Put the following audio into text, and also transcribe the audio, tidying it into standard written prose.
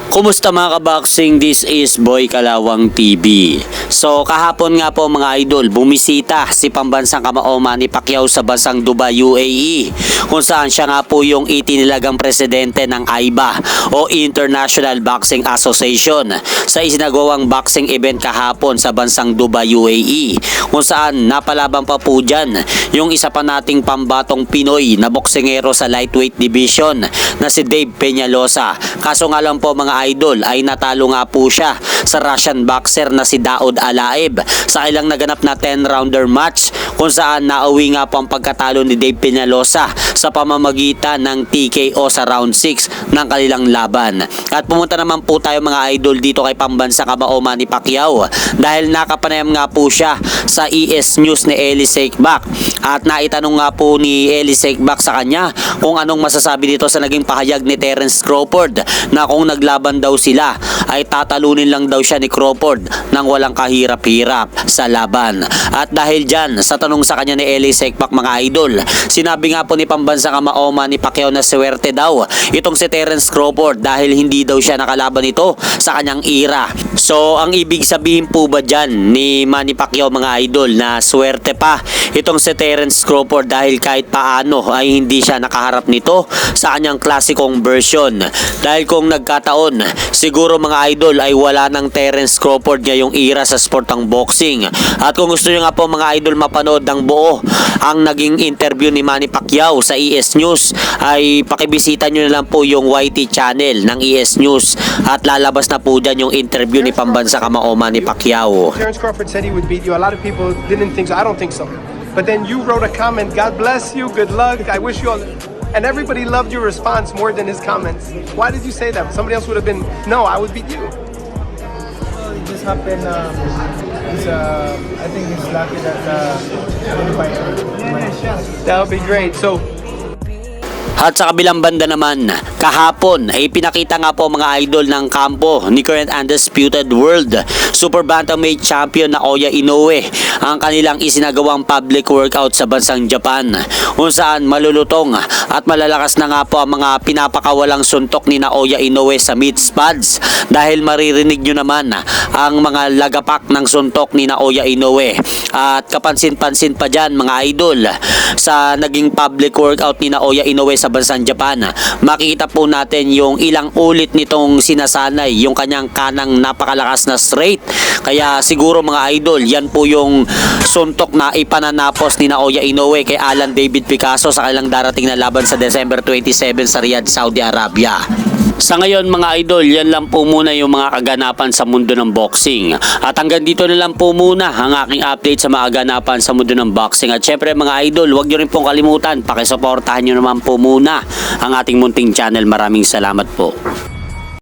Kumusta mga kaboxing? This is Boy Kalawang TV. So kahapon nga po mga idol, bumisita si pambansang kamao Manny Pacquiao sa bansang Dubai, UAE, kung saan siya nga po yung itinilagang presidente ng AIBA o International Boxing Association sa isinagawang boxing event kahapon sa bansang Dubai, UAE, kung saan napalaban pa po dyan yung isa pa nating pambatong Pinoy na boksingero sa lightweight division na si Dave Peñalosa. Kaso nga lang po mga idol ay natalo nga po siya sa Russian boxer na si Daud Alaev sa ilang naganap na 10-rounder match, kung saan nauwi nga po ang pagkatalo ni Dave Peñalosa sa pamamagitan ng TKO sa round 6 ng kanilang laban. At pumunta naman po tayo mga idol dito kay pambansa kamao Manny Pacquiao dahil nakapanayam nga po siya sa ES News ni Elie Seckbach at naitanong nga po ni Elie Seckbach sa kanya kung anong masasabi dito sa naging pahayag ni Terence Crawford na kung naglaban daw sila ay tatalunin lang daw siya ni Crawford nang walang kahirap-hirap sa laban. At dahil dyan sa tanong sa kanya ni Elie Seckbach mga idol, sinabi nga po ni pambansa kamao Manny Pacquiao na swerte daw itong si Terence Crawford dahil hindi daw siya nakalaban ito sa kanyang era. So ang ibig sabihin po ba dyan ni Manny Pacquiao mga idol na swerte pa itong si Terence Crawford dahil kahit paano ay hindi siya nakaharap nito sa kanyang klasikong version? Dahil kung nagkataon, siguro mga idol ay wala ng Terence Crawford ngayong era sa sport ng boxing. At kung gusto nyo nga po mga idol mapanood ng buo ang naging interview ni Manny Pacquiao sa ES News, ay pakibisita nyo na lang po yung YT channel ng ES News at lalabas na po dyan yung interview ni pambansa kamao Manny Pacquiao. Terence Crawford said he would beat you. A lot of people didn't think so. I don't think so. But then you wrote a comment, God bless you, good luck, I wish you all... And everybody loved your response more than his comments. Why did you say that? Somebody else would have been, no, I would beat you. Well, it just happened. I think he's lucky that That would be great. So, At sa kabilang banda naman, kahapon ay pinakita nga po mga idol ng kampo ni current undisputed world super bantamweight champion na Naoya Inoue ang kanilang isinagawang public workout sa bansang Japan, kung saan malulutong at malalakas na nga po ang mga pinapakawalang suntok ni Naoya Inoue sa mid pads, dahil maririnig nyo naman ang mga lagapak ng suntok ni Naoya Inoue. At kapansin-pansin pa dyan mga idol sa naging public workout ni Naoya Inoue sa bansang Japan, makikita po natin yung ilang ulit nitong sinasanay yung kanyang kanang napakalakas na straight. Kaya siguro mga idol, yan po yung suntok na ipananapos ni Naoya Inoue kay Alan David Picasso sa kanilang darating na laban sa December 27 sa Riyadh, Saudi Arabia. Sa ngayon mga idol, yan lang po muna yung mga kaganapan sa mundo ng boxing. At hanggang dito na lang po muna ang aking update sa mga kaganapan sa mundo ng boxing. At syempre mga idol, huwag nyo rin pong kalimutan, pakisuportahan nyo naman po muna ang ating munting channel. Maraming salamat po.